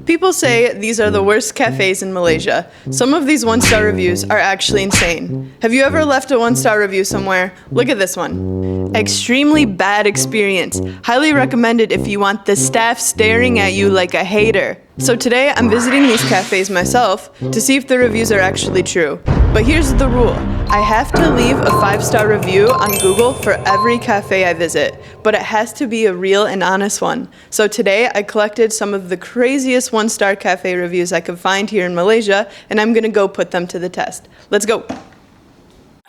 People say these are the worst cafes in Malaysia. Some of these one-star reviews are actually insane. Have you ever left a one-star review somewhere? Look at this one. Extremely bad experience. Highly recommended if you want the staff staring at you like a hater. So today I'm visiting these cafes myself to see if the reviews are actually true. But here's the rule. I have to leave a 5-star review on Google for every cafe I visit, but it has to be a real and honest one. So today I collected some of the craziest 1-star cafe reviews I could find here in Malaysia, and I'm gonna go put them to the test. Let's go.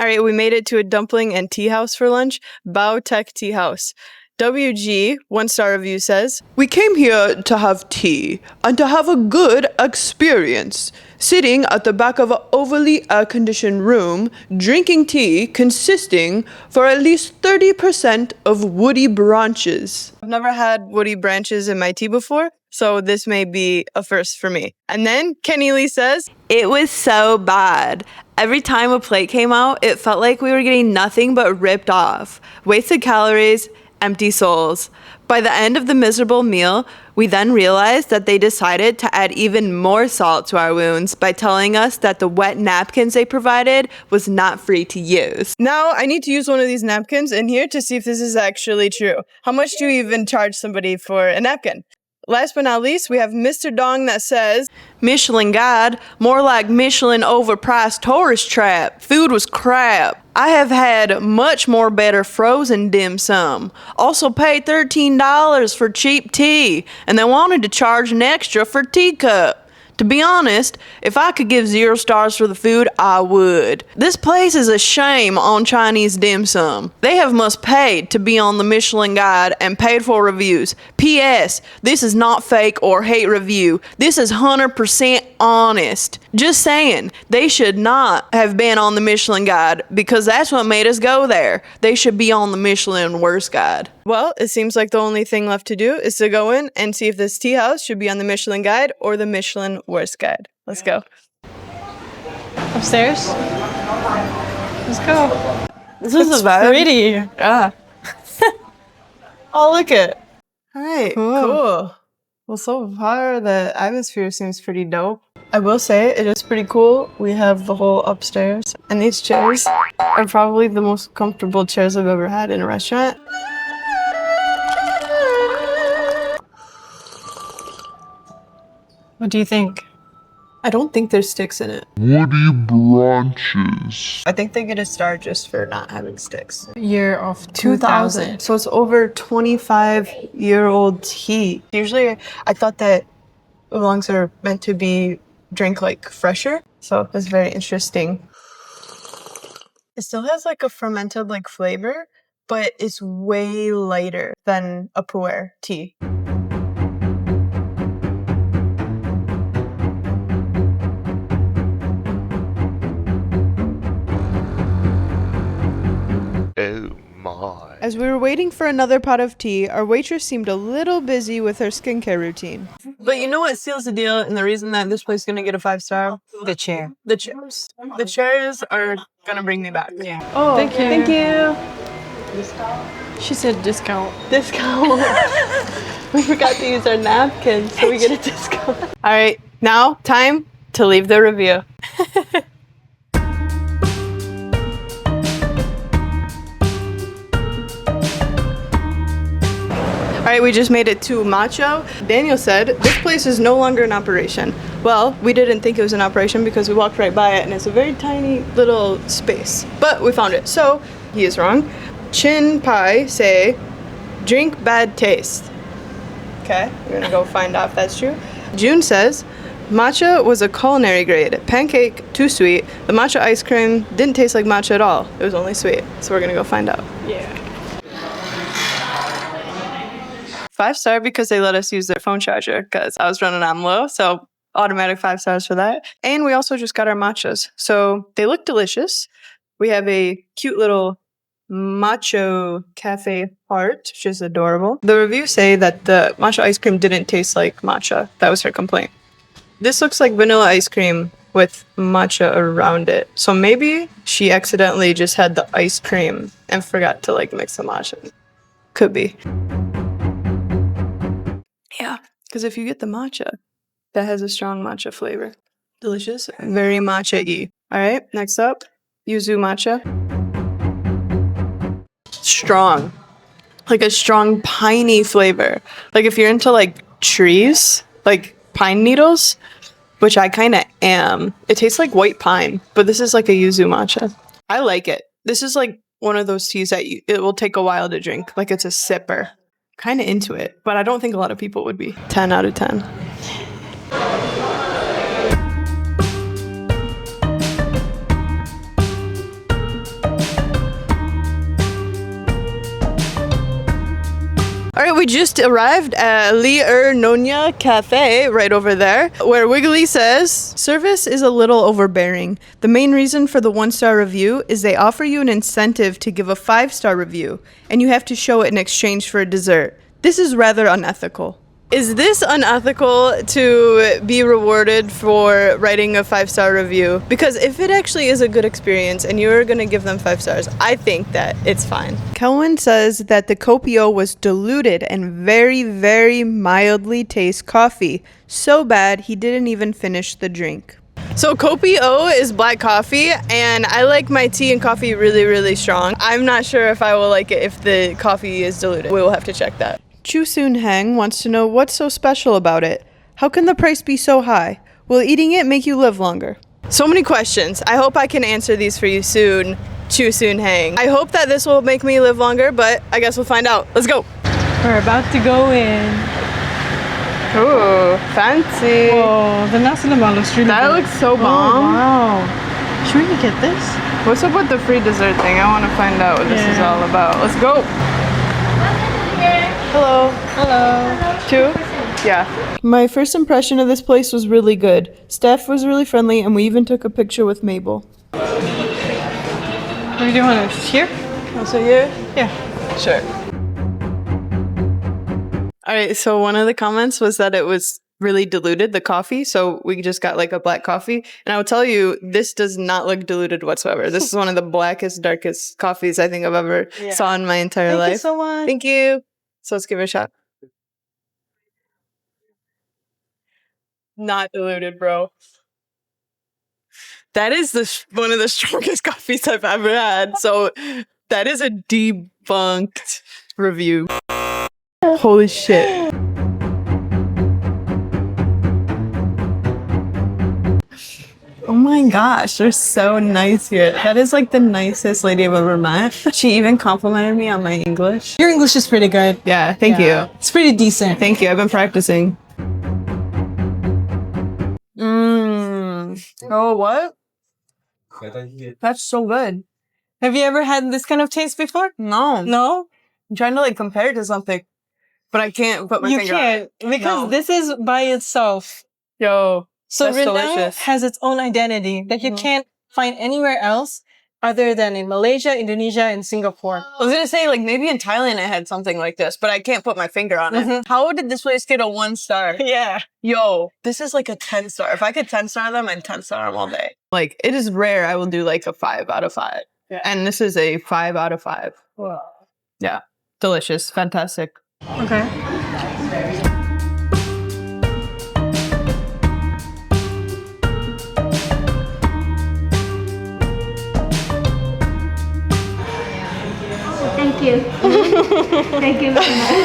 All right, we made it to a dumpling and tea house for lunch, Bao Teck Tea House. WG, 1-star review says, "We came here to have tea and to have a good experience. Sitting at the back of an overly air-conditioned room, drinking tea consisting for at least 30% of woody branches." I've never had woody branches in my tea before, so this may be a first for me. And then Kenny Lee says, "It was so bad. Every time a plate came out, it felt like we were getting nothing but ripped off. Wasted calories, empty souls. By the end of the miserable meal, we then realized that they decided to add even more salt to our wounds by telling us that the wet napkins they provided was not free to use." Now, I need to use one of these napkins in here to see if this is actually true. How much do you even charge somebody for a napkin? Last but not least, we have Mr. Dong that says, "Michelin guide, more like Michelin overpriced tourist trap. Food was crap. I have had much more better frozen dim sum. Also paid $13 for cheap tea, and they wanted to charge an extra for teacup. To be honest, if I could give 0 stars for the food, I would. This place is a shame on Chinese dim sum. They have must paid to be on the Michelin Guide and paid for reviews. P.S. This is not fake or hate review. This is 100% honest. Just saying, they should not have been on the Michelin Guide because that's what made us go there. They should be on the Michelin Worst Guide." Well, it seems like the only thing left to do is to go in and see if this tea house should be on the Michelin Guide or the Michelin Worst Guide. Let's go. Upstairs? Let's go. This is Pretty. Yeah. Oh, look it. All right, Cool. cool. Well, so far the atmosphere seems pretty dope. I will say it is pretty cool. We have the whole upstairs, and these chairs are probably the most comfortable chairs I've ever had in a restaurant. What do you think? I don't think there's sticks in it. Woody branches. I think they get a star just for not having sticks. Year of 2000. So it's over 25-year-old tea. Usually I thought that oolongs are meant to be drank like fresher. So it's very interesting. It still has like a fermented like flavor, but it's way lighter than a pu'er tea. Oh my. As we were waiting for another pot of tea, our waitress seemed a little busy with her skincare routine. But you know what seals the deal and the reason that this place is gonna get a 5-star? The chair. The chairs. The chairs are gonna bring me back. Yeah. Oh, Thank you. Thank you. She said discount. Discount. We forgot to use our napkins, so we get a discount. All right, now time to leave the review. All right, we just made it to Macho. Daniel said this place is no longer in operation. Well, we didn't think it was in operation because we walked right by it and it's a very tiny little space. But we found it, so he is wrong. Chin Pai say, "Drink bad taste." Okay, we're gonna go find out if that's true. June says, "Matcha was a culinary grade. Pancake, too sweet. The matcha ice cream didn't taste like matcha at all. It was only sweet." So we're gonna go find out. Yeah. 5-star because they let us use their phone charger because I was running on low, so automatic 5 stars for that. And we also just got our matchas. So they look delicious. We have a cute little Macho Cafe heart, which is adorable. The reviews say that the matcha ice cream didn't taste like matcha. That was her complaint. This looks like vanilla ice cream with matcha around it. So maybe she accidentally just had the ice cream and forgot to like mix the matcha. Could be. Yeah, because if you get the matcha, that has a strong matcha flavor. Delicious. Very matcha-y. All right, next up, yuzu matcha. Strong. Like a strong piney flavor. Like if you're into like trees, like pine needles, which I kind of am. It tastes like white pine, but this is like a yuzu matcha. I like it. This is like one of those teas that it will take a while to drink. Like it's a sipper. Kind of into it, but I don't think a lot of people would be. 10 out of 10. All right, we just arrived at Nona Cafe right over there, where Wiggly says, service is a little overbearing. The main reason for the 1-star review is they offer you an incentive to give a 5-star review, and you have to show it in exchange for a dessert. This is rather unethical. Is this unethical to be rewarded for writing a 5-star review? Because if it actually is a good experience and you're gonna give them 5 stars, I think that it's fine. Kelwin says that the Kopio was diluted and very, very mildly tastes coffee. So bad he didn't even finish the drink. So Kopio is black coffee, and I like my tea and coffee really, really strong. I'm not sure if I will like it if the coffee is diluted. We will have to check that. Chu Soon Heng wants to know what's so special about it. How can the price be so high? Will eating it make you live longer? So many questions. I hope I can answer these for you soon, Chu Soon Heng. I hope that this will make me live longer, but I guess we'll find out. Let's go. We're about to go in. Ooh, fancy. Oh, the nasi lemak looks really That good. looks so Oh, bomb. wow. Should we get this? What's up with the free dessert thing? I want to find out what this is all about. Let's go. Hello. Hello. Two? Yeah. My first impression of this place was really good. Staff was really friendly, and we even took a picture with Mabel. What do you want to here? Also here? Yeah. Sure. All right, so one of the comments was that it was really diluted, the coffee, so we just got like a black coffee. And I will tell you, this does not look diluted whatsoever. This is one of the blackest, darkest coffees I think I've ever saw in my entire life. Thank you so much. Thank you. So let's give it a shot. Not diluted, bro. That is one of the strongest coffees I've ever had. So that is a debunked review. Holy shit. Oh my gosh, they're so nice here. That is like the nicest lady I've ever met. She even complimented me on my English. Your English is pretty good. Yeah, thank you. It's pretty decent. Thank you, I've been practicing. Oh, what? That's so good. Have you ever had this kind of taste before? No. No? I'm trying to like compare it to something, but I can't put my You finger on it. can't, because No. this is by itself. Yo, So that's Rendang delicious. has its own identity that you can't find anywhere else other than in Malaysia, Indonesia, and Singapore. I was gonna say, like, maybe in Thailand I had something like this, but I can't put my finger on it. How did this place get a 1 star? Yeah. Yo, this is like a 10 star. If I could 10 star them, I'd 10 star them all day. Like, it is rare I will do like a 5 out of 5. Yeah. And this is a 5 out of 5. Wow. Yeah. Delicious. Fantastic. Okay. Thank you. Thank you very much.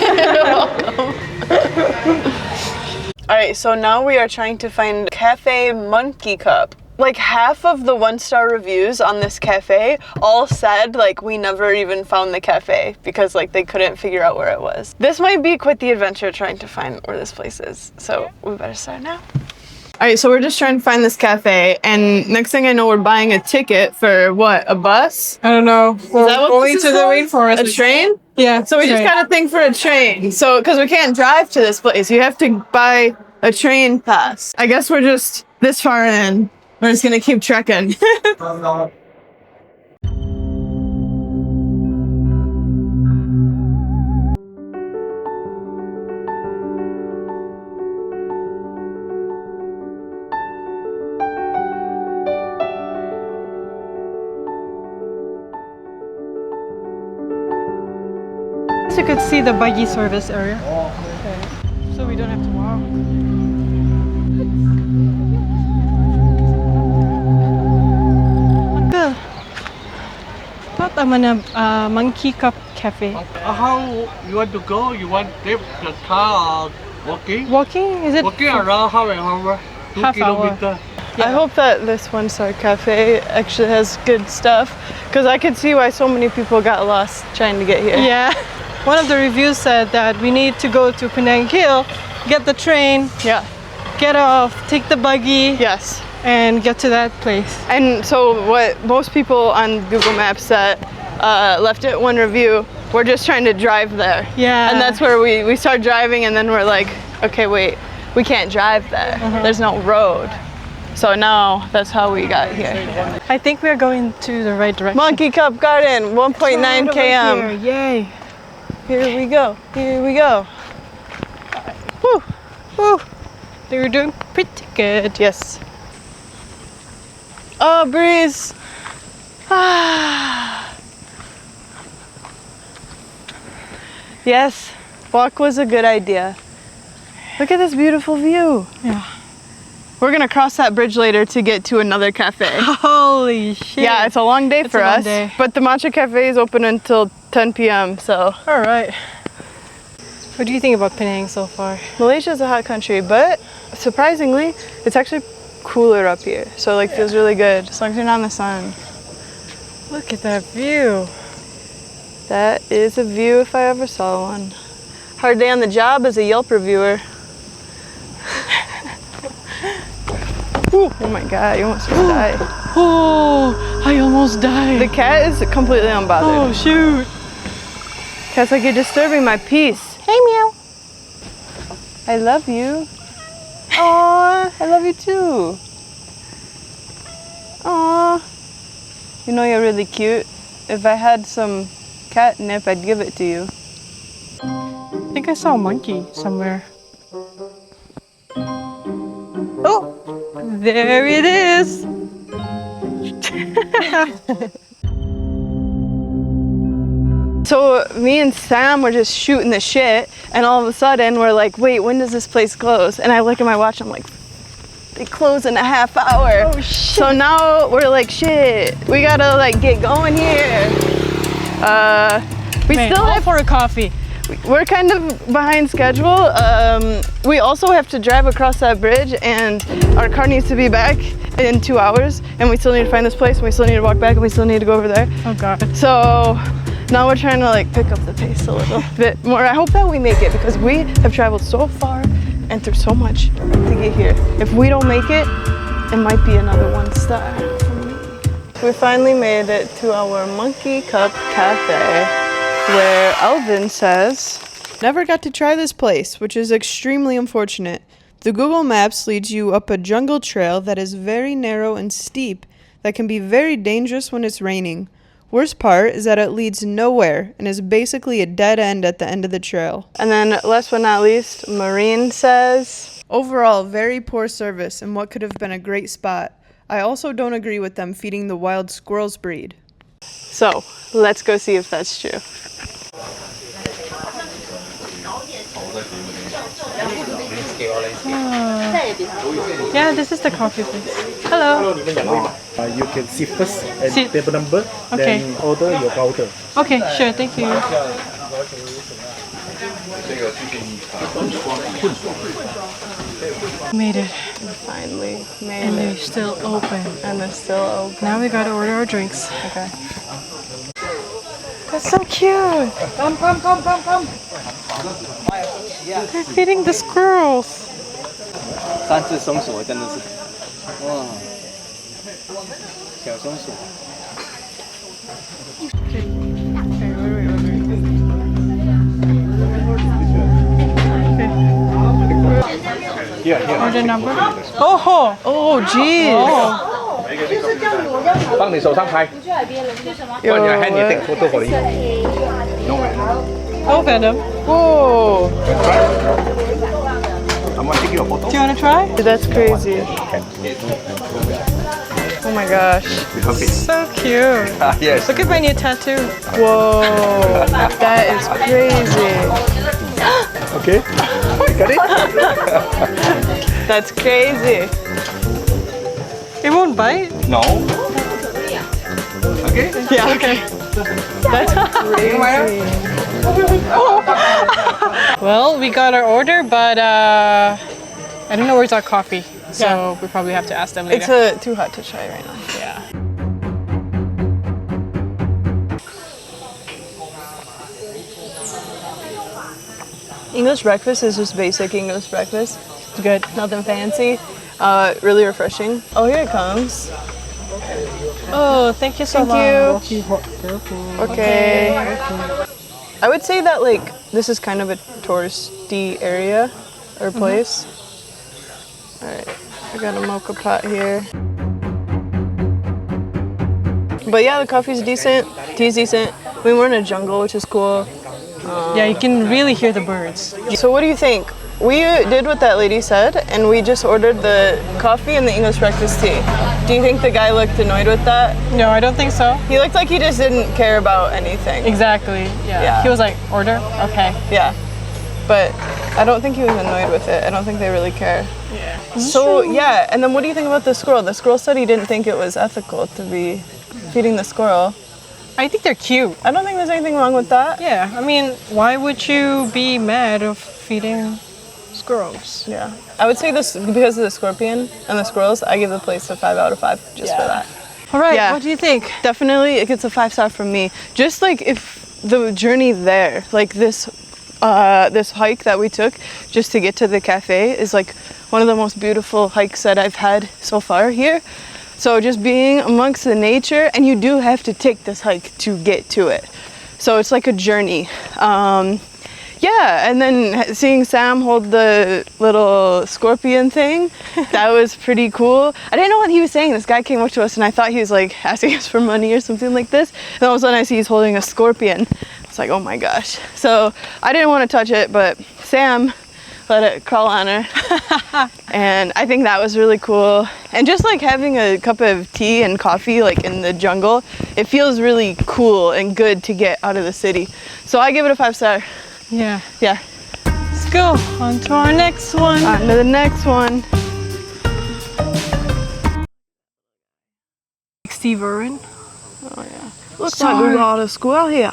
All right, so now we are trying to find Cafe Monkey Cup. Like half of the 1-star reviews on this cafe all said like we never even found the cafe because like they couldn't figure out where it was. This might be quite the adventure trying to find where this place is. So we better start now. All right, so we're just trying to find this cafe, and next thing I know, we're buying a ticket for what? A bus? I don't know. We're that what going this to is the called? rainforest. A train? Yeah. So we just got a thing for a train. So, because we can't drive to this place, you have to buy a train pass. I guess we're just this far in. We're just gonna keep trekking. You could see the buggy service area. Okay. So we don't have to walk. I'm in a Monkey Cup Cafe. How you want to go? You want to take the car or walking? Walking? Is it Walking around half an hour, 2 Half hour. kilometers. I hope that this one star cafe actually has good stuff, because I could see why so many people got lost trying to get here. Yeah. One of the reviews said that we need to go to Penang Hill, get the train, Yeah. get off, take the buggy, Yes. and get to that place. And so what most people on Google Maps said, left it one review, we're just trying to drive there. Yeah. And that's where we start driving, and then we're like, okay, wait, we can't drive there. There's no road. So now that's how we got here. I think we're going to the right direction. Monkey Cup Garden, 1.9 Right over km. here. Yay. Here we go. Here we go. Woo. Woo. They were doing pretty good. Yes. Oh, breeze. Ah. Yes, walk was a good idea. Look at this beautiful view. Yeah. We're gonna cross that bridge later to get to another cafe. Holy shit. Yeah, it's a long day for a long us. day. But the Macho Cafe is open until 10 p.m. So All right. What do you think about Penang so far? Malaysia is a hot country, but surprisingly, it's actually cooler up here. So like feels really good as long as you're not in the sun. Look at that view. That is a view if I ever saw one. Hard day on the job as a Yelp reviewer. Ooh, oh my god, you almost just died. Oh, I almost died. The cat is completely unbothered. Oh, shoot. Cat's like, you're disturbing my peace. Hey, meow. I love you. Aw, I love you too. Aw. You know you're really cute. If I had some catnip, I'd give it to you. I think I saw a monkey somewhere. Oh, there it is. So me and Sam were just shooting the shit, and all of a sudden we're like, wait, when does this place close? And I look at my watch, I'm like, they close in a half hour. Oh, shit. So now we're like, shit, we gotta like get going here. We Man, still all have, for a coffee. we're kind of behind schedule. We also have to drive across that bridge, and our car needs to be back in 2 hours, and we still need to find this place, and we still need to walk back, and we still need to go over there. Oh God. So now we're trying to like pick up the pace a little bit more. I hope that we make it, because we have traveled so far and through so much to get here. If we don't make it, it might be another 1 star for me. We finally made it to our Monkey Cup Cafe, where Alvin says, never got to try this place, which is extremely unfortunate. The Google Maps leads you up a jungle trail that is very narrow and steep, that can be very dangerous when it's raining. Worst part is that it leads nowhere and is basically a dead end at the end of the trail. And then last but not least, Maureen says, overall, very poor service and what could have been a great spot. I also don't agree with them feeding the wild squirrels breed. So, let's go see if that's true. Yeah, this is the coffee place. Hello. You can sit first and Sit. table number, Okay. then order your powder. Okay, sure, thank you. Made it. Finally made And it. they're still open. And it's still open. Now we gotta order our drinks. Okay. That's so cute. They're feeding the squirrels. 3只松鼠真的是，哇，小松鼠。 Okay, what are we ordering? Order number? Oh, Oh, geez. oh. 帮你手上拍，不然你 hand 你 take photo for you。 Oh, Venom. Whoa. I'm gonna take your photo. Do you wanna try? Dude, that's crazy. Oh my gosh. Okay. So cute. Yes. Look at my new tattoo. Whoa. That is crazy. Okay. Got it? That's crazy. It won't bite? No. Okay. Yeah, okay. That's crazy. Well, we got our order, but I don't know where's our coffee. So we probably have to ask them later. It's too hot to try right now. Yeah. English breakfast is just basic English breakfast. Good. Nothing fancy. Really refreshing. Oh, here it comes. Oh, thank you so Thank you. much. Okay. I would say that like this is kind of a touristy area or place. All right, I got a mocha pot here. But yeah, the coffee's decent. Tea's decent. I mean, we're in a jungle, which is cool. Yeah, you can really hear the birds. So what do you think? We did what that lady said, and we just ordered the coffee and the English breakfast tea. Do you think the guy looked annoyed with that? No, I don't think so. He looked like he just didn't care about anything. Exactly. Yeah. He was like, order? Okay. Yeah. But I don't think he was annoyed with it. I don't think they really care. Yeah. So, yeah, and then what do you think about the squirrel? The squirrel said he didn't think it was ethical to be feeding the squirrel. I think they're cute. I don't think there's anything wrong with that. Yeah. I mean, why would you be mad of feeding squirrels? Yeah. I would say this, because of the scorpion and the squirrels, I give the place a 5 out of 5 just for that. All right. Yeah. What do you think? Definitely, it gets a 5-star from me. Just like if the journey there, like this hike that we took just to get to the cafe is like one of the most beautiful hikes that I've had so far here. So just being amongst the nature, and you do have to take this hike to get to it. So it's like a journey. Yeah, and then seeing Sam hold the little scorpion thing, that was pretty cool. I didn't know what he was saying. This guy came up to us and I thought he was like asking us for money or something like this. And all of a sudden I see he's holding a scorpion. It's like, oh my gosh. So I didn't want to touch it, but Sam let it crawl on her. And I think that was really cool. And just like having a cup of tea and coffee like in the jungle, it feels really cool and good to get out of the city. So I give it a 5-star. Yeah. Yeah. Let's go on to our next one. On to the next one. Steve Irwin. Oh yeah. Looks like we got a squirrel here.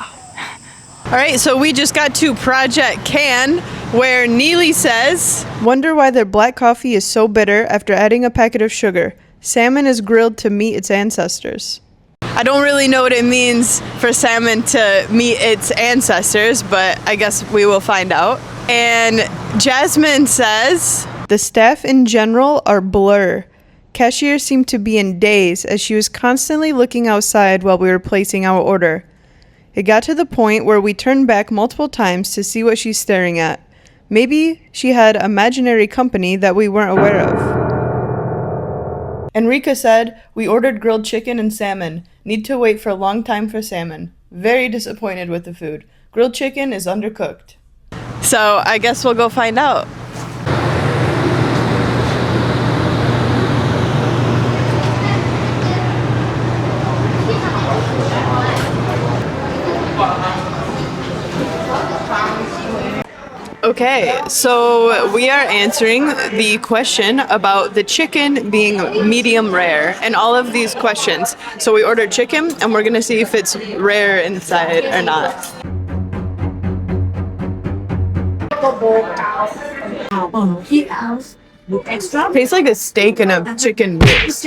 All right, so we just got to Project Can, where Neely says, "Wonder why their black coffee is so bitter after adding a packet of sugar. Salmon is grilled to meet its ancestors." I don't really know what it means for salmon to meet its ancestors, but I guess we will find out. And Jasmine says, "The staff in general are blur. Cashier seemed to be in daze as she was constantly looking outside while we were placing our order. It got to the point where we turned back multiple times to see what she's staring at. Maybe she had imaginary company that we weren't aware of." Enrica said, "We ordered grilled chicken and salmon. Need to wait for a long time for salmon. Very disappointed with the food. Grilled chicken is undercooked." So I guess we'll go find out. Okay, so we are answering the question about the chicken being medium rare and all of these questions. So we ordered chicken and we're gonna see if it's rare inside or not. Tastes like a steak and a chicken mix.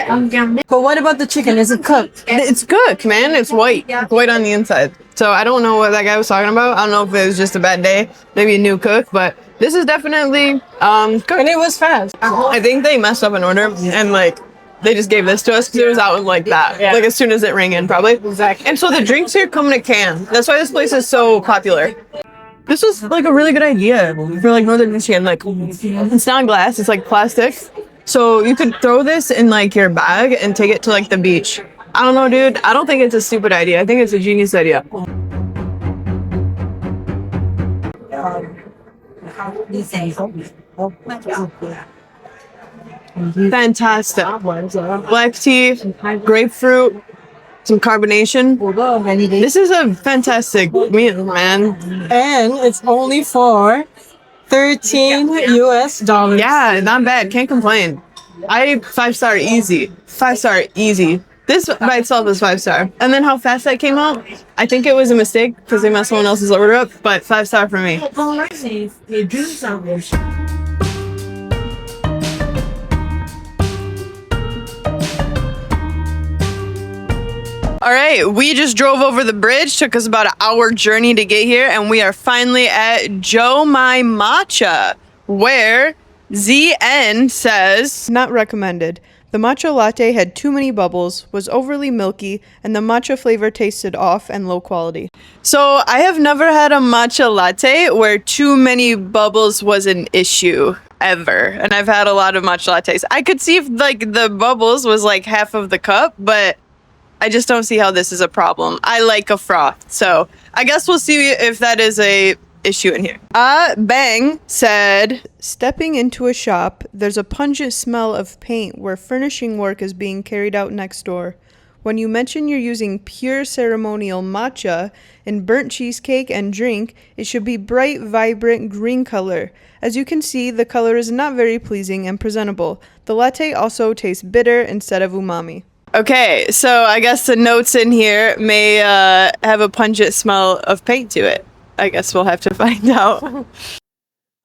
But what about the chicken? Is it cooked? It's cooked, man. It's white. It's white on the inside. So I don't know what that guy was talking about. I don't know if it was just a bad day, maybe a new cook, but this is definitely cooked. And it was fast. I think they messed up an order and like they just gave this to us because it was out like that. Yeah. Like as soon as it rang in, probably. Exactly. And so the drinks here come in a can. That's why this place is so popular. This was like a really good idea for like Northern Michigan. Like it's not glass, it's like plastic. So you could throw this in like your bag and take it to like the beach. I don't know, dude. I don't think it's a stupid idea. I think it's a genius idea. Fantastic. Black tea, grapefruit, some carbonation. This is a fantastic meal, man. And it's only for $13 US. Yeah, not bad. Can't complain. 5-star easy. 5-star easy. This by itself is 5-star. And then how fast that came out, I think it was a mistake because they messed someone else's order up, but 5-star for me. All right, we just drove over the bridge, took us about an hour journey to get here, and we are finally at Joe My Matcha, where ZN says, not recommended. The matcha latte had too many bubbles, was overly milky, and the matcha flavor tasted off and low quality. So I have never had a matcha latte where too many bubbles was an issue ever. And I've had a lot of matcha lattes. I could see if like the bubbles was like half of the cup, but I just don't see how this is a problem. I like a froth, so I guess we'll see if that is a issue in here. Bang said, stepping into a shop, there's a pungent smell of paint where furnishing work is being carried out next door. When you mention you're using pure ceremonial matcha in burnt cheesecake and drink, it should be bright, vibrant green color. As you can see, the color is not very pleasing and presentable. The latte also tastes bitter instead of umami. Okay, so I guess the notes in here may have a pungent smell of paint to it. I guess we'll have to find out.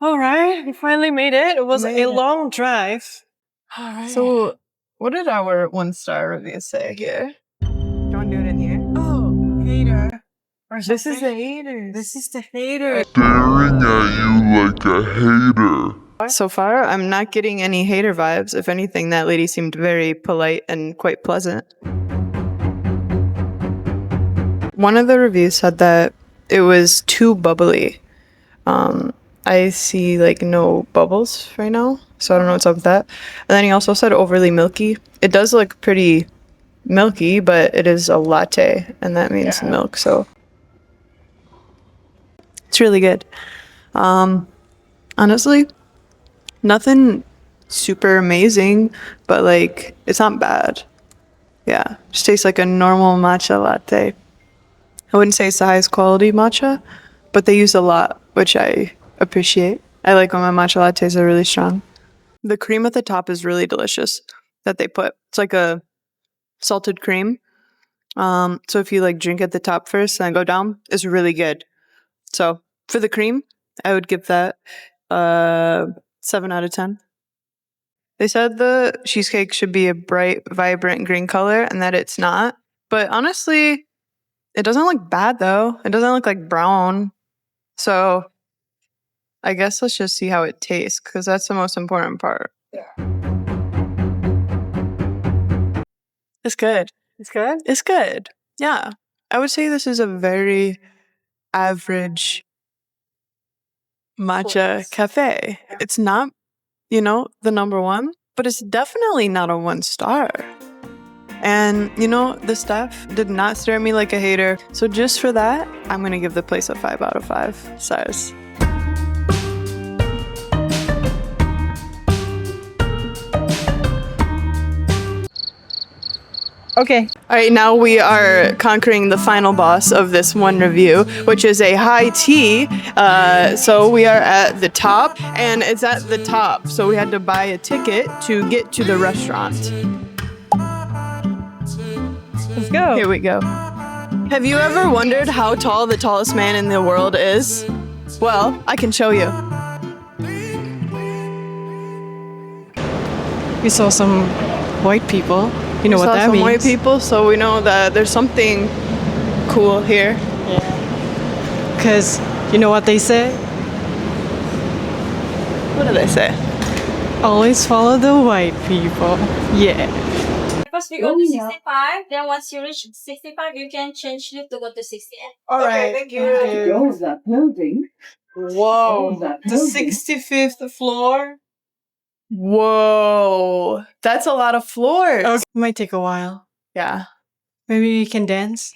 All right, we finally made it. It was a long drive. All right. So, what did our 1-star review say here? Do you want to do it in here? Oh, hater. This is the hater. This is the hater. Staring at you like a hater. So far, I'm not getting any hater vibes. If anything, that lady seemed very polite and quite pleasant. One of the reviews said that it was too bubbly. I see like no bubbles right now, so I don't know what's up with that. And then he also said overly milky. It does look pretty milky, but it is a latte, and that means milk, so it's really good. Honestly, nothing super amazing, but like it's not bad. Yeah, just tastes like a normal matcha latte. I wouldn't say it's the highest quality matcha, but they use a lot, which I appreciate. I like when my matcha lattes are really strong. The cream at the top is really delicious that they put. It's like a salted cream. So if you like drink at the top first and then go down, it's really good. So for the cream, I would give that 7 out of 10. They said the cheesecake should be a bright, vibrant green color and that it's not. But honestly, it doesn't look bad though. It doesn't look like brown. So I guess let's just see how it tastes because that's the most important part. It's good. It's good? It's good. Yeah. I would say this is a very average matcha cafe. It's not, the number one, but it's definitely not a 1-star. And, the staff did not stare at me like a hater. So just for that, I'm going to give the place a 5 out of 5 stars. Okay. All right, now we are conquering the final boss of this one review, which is a high tea. So we are at the top, and it's at the top. So we had to buy a ticket to get to the restaurant. Let's go. Here we go. Have you ever wondered how tall the tallest man in the world is? Well, I can show you. We saw some white people. You know what that means? means? Some white people, so we know that there's something cool here. Yeah. Because you know what they say? What do they say? Always follow the white people. Yeah. First we go to 65, then once you reach 65, you can change it to go to 68. All right. Thank you. Goes that building. Whoa. The 65th floor. Whoa, that's a lot of floors. Okay. Might take a while. Yeah. Maybe we can dance.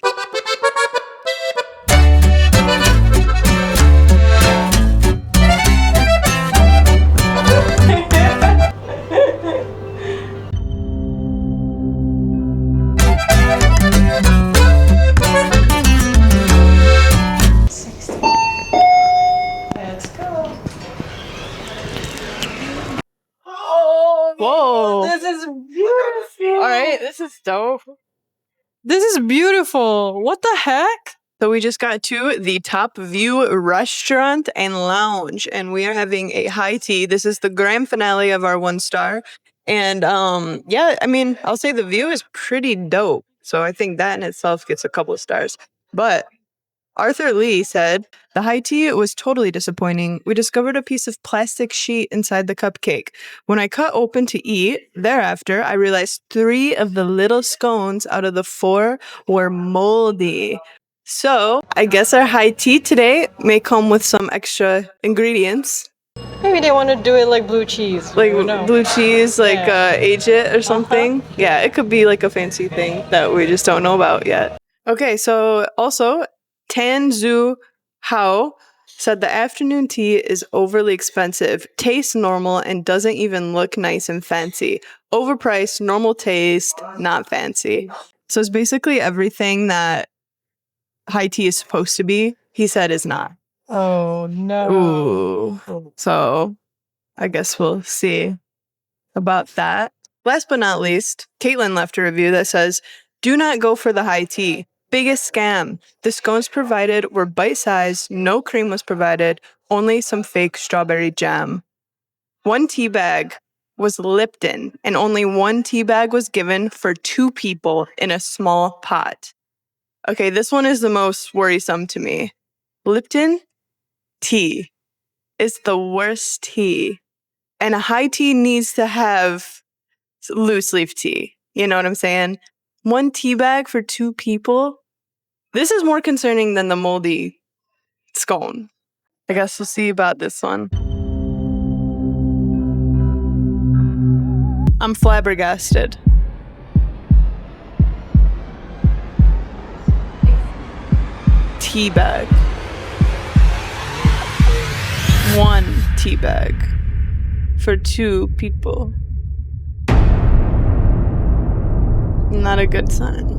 Let's go. Whoa. This is beautiful. All right, this is dope. This is beautiful. What the heck? So we just got to the Top View Restaurant and Lounge, and we are having a high tea. This is the grand finale of our 1-star. And yeah, I mean, I'll say the view is pretty dope. So I think that in itself gets a couple of stars. But Arthur Lee said, the high tea was totally disappointing. We discovered a piece of plastic sheet inside the cupcake. When I cut open to eat, thereafter, I realized 3 of the little scones out of the 4 were moldy. So, I guess our high tea today may come with some extra ingredients. Maybe they want to do it like blue cheese. Like I don't know. blue cheese, like Yeah. age it or something. Yeah, it could be like a fancy thing that we just don't know about yet. Okay, so also, Tan Zhu Hao said the afternoon tea is overly expensive, tastes normal, and doesn't even look nice and fancy. Overpriced, normal taste, not fancy. So it's basically everything that high tea is supposed to be, he said is not. Oh no. Ooh. So I guess we'll see about that. Last but not least, Caitlin left a review that says, do not go for the high tea. Biggest scam. The scones provided were bite-sized, no cream was provided, only some fake strawberry jam. 1 tea bag was Lipton, and only 1 tea bag was given for 2 people in a small pot. Okay, this one is the most worrisome to me. Lipton tea is the worst tea. And a high tea needs to have loose leaf tea. You know what I'm saying? 1 tea bag for 2 people? This is more concerning than the moldy scone. I guess we'll see about this one. I'm flabbergasted. Tea bag. 1 tea bag for 2 people. Not a good sign.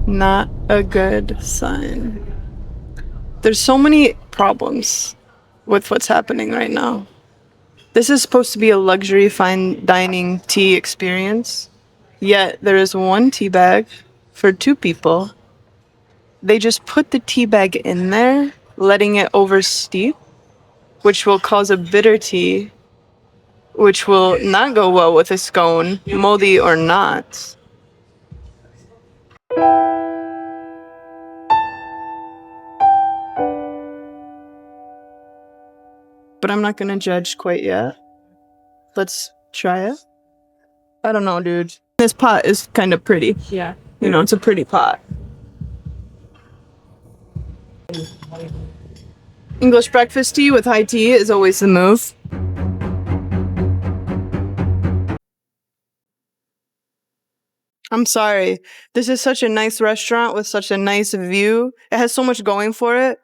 Not a good sign. There's so many problems with what's happening right now. This is supposed to be a luxury fine dining tea experience, yet there is 1 tea bag for 2 people. They just put the tea bag in there, letting it oversteep, which will cause a bitter tea, which will not go well with a scone, moldy or not. But I'm not gonna judge quite yet. Let's try it. I don't know, dude. This pot is kind of pretty. Yeah. You know, it's a pretty pot. English breakfast tea with high tea is always the move. I'm sorry. This is such a nice restaurant with such a nice view. It has so much going for it.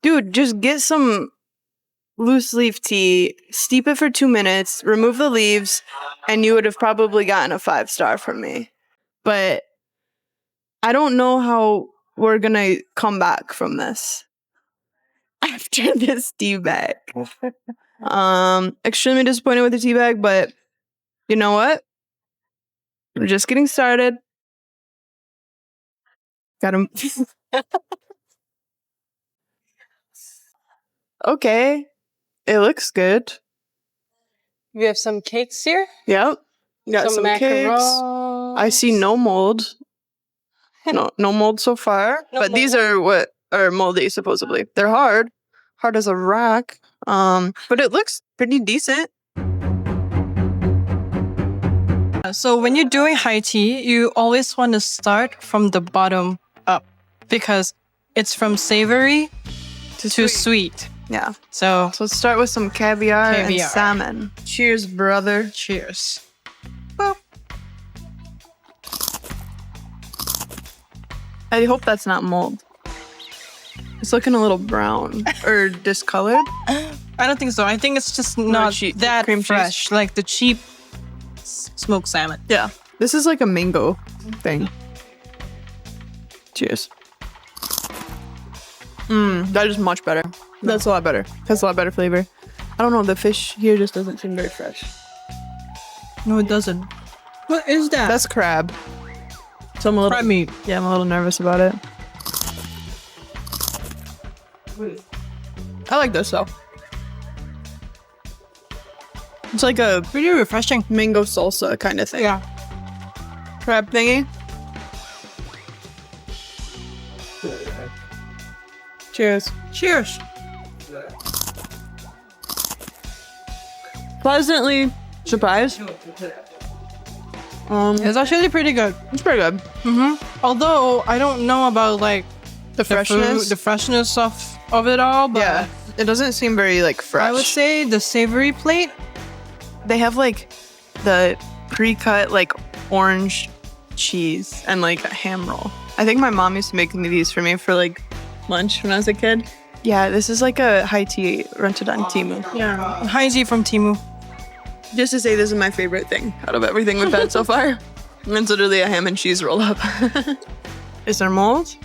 Dude, just get some loose leaf tea, steep it for 2 minutes, remove the leaves, and you would have probably gotten a 5-star from me. But I don't know how we're gonna come back from this after this tea bag. Extremely disappointed with the tea bag, but you know what? We're just getting started. Got him. Okay. It looks good. We have some cakes here. Yep. Got some cakes. macarons. I see no mold. No mold so far. No but these mold. are what are moldy supposedly. They're hard as a rock. But it looks pretty decent. So when you're doing high tea, you always want to start from the bottom up because it's from savory to sweet. Yeah. So So let's start with some caviar and Caviar. salmon. Cheers, brother. cheers. I hope that's not mold. It's looking a little brown or discolored. I don't think so. I think it's just not that cream cheese? fresh, like the cheap smoked salmon. Yeah. This is like a mango thing. Cheers. That is much better. That's a lot better. Has a lot better flavor. I don't know, the fish here just doesn't seem very fresh. No, it doesn't. What is that? That's crab. So I'm a little, Fried meat. yeah, I'm a little nervous about it. I like this though. It's like a Pretty refreshing. mango salsa kind of thing. Yeah. Crab thingy. Cheers. Cheers. Pleasantly surprised. It's actually pretty good. It's pretty good. Although I don't know about like The freshness. the freshness of it all, but Yeah, it doesn't seem very like fresh. I would say the savory plate. they have like the pre-cut like orange cheese and like a ham roll. I think my mom used to make these for me for like lunch when I was a kid. Yeah, this is like a high tea rented on Temu. Yeah. High tea from Temu. Just to say, this is my favorite thing out of everything we've had so far. And it's literally a ham and cheese roll up. Is there mold?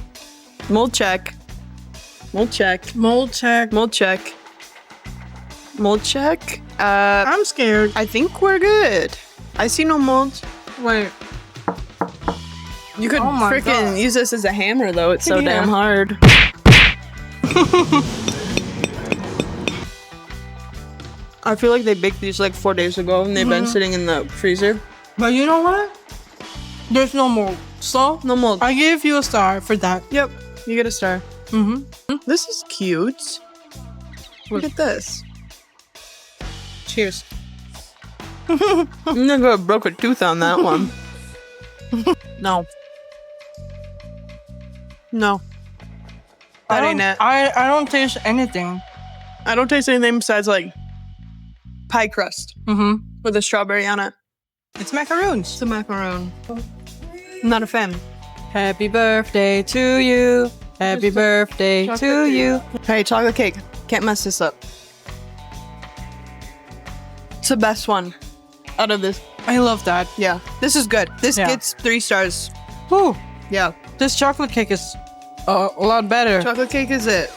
Mold check. Mold check. Mold check. Mold check. Mold check. I'm scared. I think we're good. I see no mold. Wait. You could Oh my freaking God. use this as a hammer though. It's so Yeah. damn hard. I feel like they baked these like 4 days ago and they've been sitting in the freezer. But you know what? There's no mold. So No mold. I give you a star for that. Yep, you get a star. Mm-hmm. This is cute. Look at this. Cheers. I'm gonna broke a tooth on that one. No. No. That ain't it. I don't taste anything. I don't taste anything besides like pie crust Mm-hmm. with a strawberry on it. It's macaroons. It's a macaron. I'm not a fan. Happy birthday to you. Happy birthday to you. Hey, chocolate cake. Can't mess this up. It's the best one out of this. I love that. Yeah, this is good. This Yeah. gets 3 stars. Woo. Yeah. This chocolate cake is a lot better. Chocolate cake is it.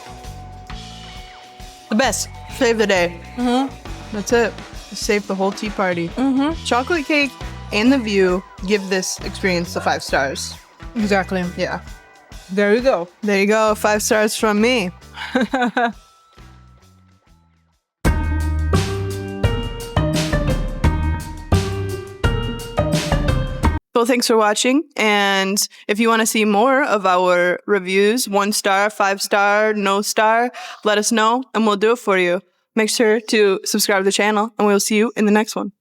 The best. Save the day. Mm-hmm. That's it. Save the whole tea party. Mm-hmm. Chocolate cake and the view give this experience the 5 stars. Exactly. Yeah. There you go. There you go. 5 stars from me. Well, thanks for watching. And if you want to see more of our reviews, 1 star, 5 star, no star, let us know and we'll do it for you. Make sure to subscribe to the channel and we'll see you in the next one.